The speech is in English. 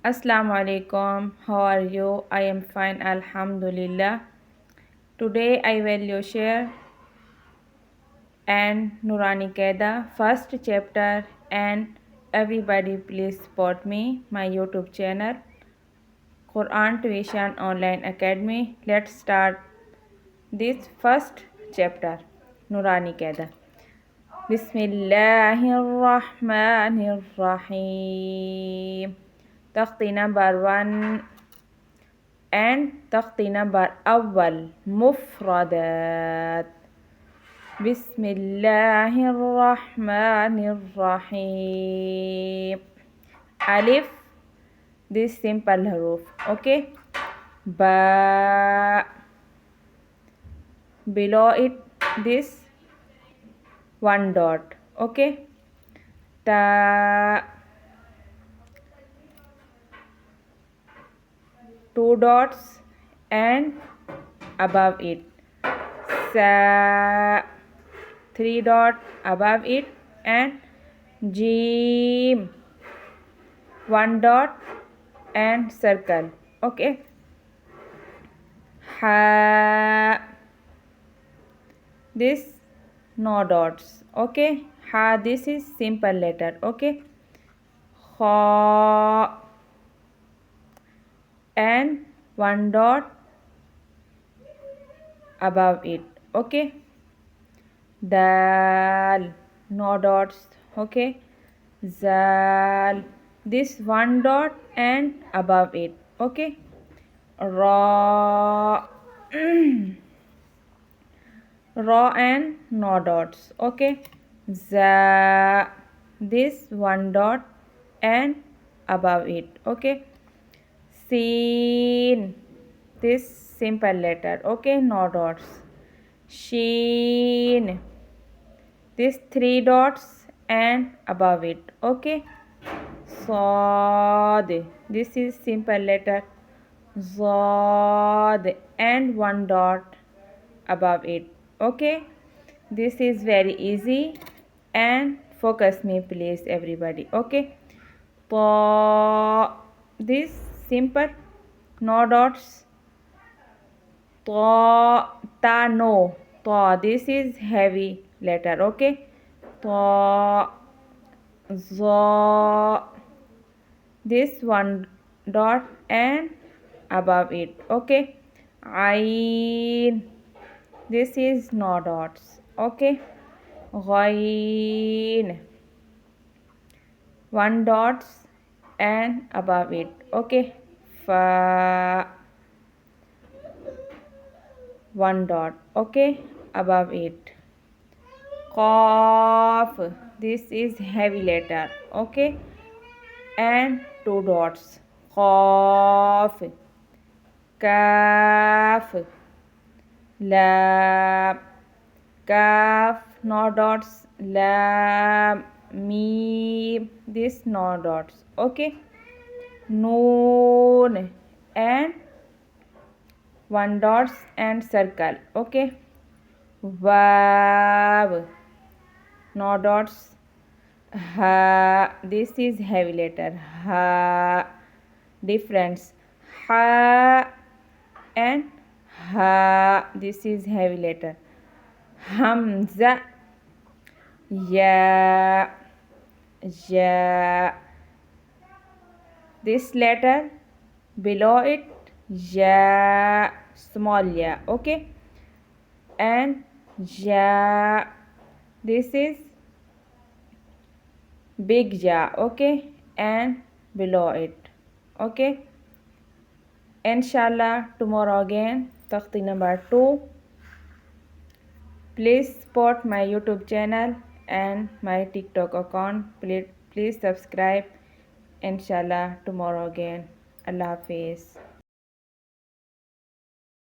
Assalamu alaikum. How are you? I am fine, alhamdulillah. Today I will share and Nurani Qaida first chapter, and everybody please support me, my YouTube channel, Quran.tution.online Academy. Let's start this first chapter, Nurani Qaida. Bismillahirrahmanirrahim. Takhti number 1 and takhti number awwal mufradat. Bismillahirrahmanirrahim. Alif, this simple haruf, okay. Ba, below it this one dot, okay. Ta, two dots and above it. Sa, three dot above it, and Jim, one dot and circle, okay. Ha, this no dots, okay. Ha, this is simple letter, okay. Kha, and one dot above it, okay. Dal, no dots, okay. Zal, this one dot and above it, okay. Ra, Ra and no dots, okay. Za, this one dot and above it, okay. Sin, this simple letter, okay, no dots. Sheen, this three dots and above it, okay. Sad, this is simple letter. Zad and one dot above it, okay. This is very easy, and focus me please everybody, okay. Ta, this simple, no dots. Ta, ta, no. Ta, this is heavy letter, okay. Ta, za, this one dot and above it, okay. Ain, this is no dots, okay. Ghain, one dots and above it, okay. Fa, one dot, okay, above it. Qaf, this is heavy letter, okay, and two dots. Qaf, kaf, lam, kaf, no dots. Lam, mim, this no dots, okay. Noon and one dots and circle, okay. Vav, no dots. Ha, this is heavy letter. Ha, difference. Ha and ha, this is heavy letter. Hamza, ya, ya, this letter below it, ya, small ya, okay. And ya, this is big ya, okay, and below it, okay. Inshallah tomorrow again takhti number 2. Please support my YouTube channel and my TikTok account. Please subscribe. Inshallah tomorrow again. Allah Hafiz.